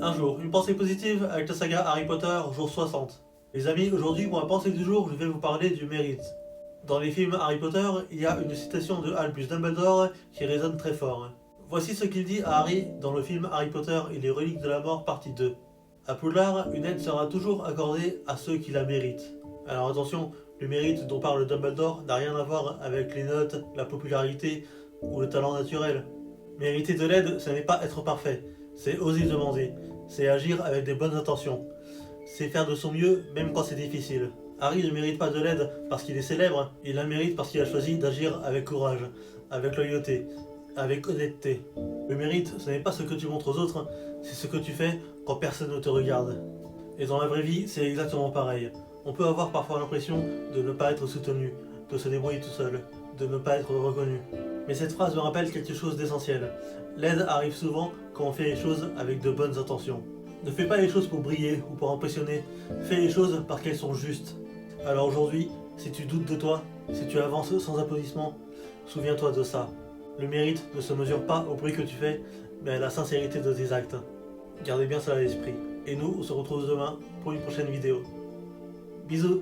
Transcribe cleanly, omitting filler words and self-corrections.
Un jour, une pensée positive avec la saga Harry Potter, jour 60. Les amis, aujourd'hui, pour ma pensée du jour, je vais vous parler du mérite. Dans les films Harry Potter, il y a une citation de Albus Dumbledore qui résonne très fort. Voici ce qu'il dit à Harry dans le film Harry Potter et les reliques de la mort partie 2. À Poudlard, une aide sera toujours accordée à ceux qui la méritent. Alors attention, le mérite dont parle Dumbledore n'a rien à voir avec les notes, la popularité ou le talent naturel. Mériter de l'aide, ce n'est pas être parfait, c'est oser demander, c'est agir avec des bonnes intentions, c'est faire de son mieux même quand c'est difficile. Harry ne mérite pas de l'aide parce qu'il est célèbre, il la mérite parce qu'il a choisi d'agir avec courage, avec loyauté, avec honnêteté. Le mérite, ce n'est pas ce que tu montres aux autres, c'est ce que tu fais quand personne ne te regarde. Et dans la vraie vie, c'est exactement pareil. On peut avoir parfois l'impression de ne pas être soutenu, de se débrouiller tout seul, de ne pas être reconnu. Mais cette phrase me rappelle quelque chose d'essentiel. L'aide arrive souvent quand on fait les choses avec de bonnes intentions. Ne fais pas les choses pour briller ou pour impressionner, fais les choses parce qu'elles sont justes. Alors aujourd'hui, si tu doutes de toi, si tu avances sans applaudissements, souviens-toi de ça. Le mérite ne se mesure pas au bruit que tu fais, mais à la sincérité de tes actes. Gardez bien ça à l'esprit. Et nous, on se retrouve demain pour une prochaine vidéo. Bisous.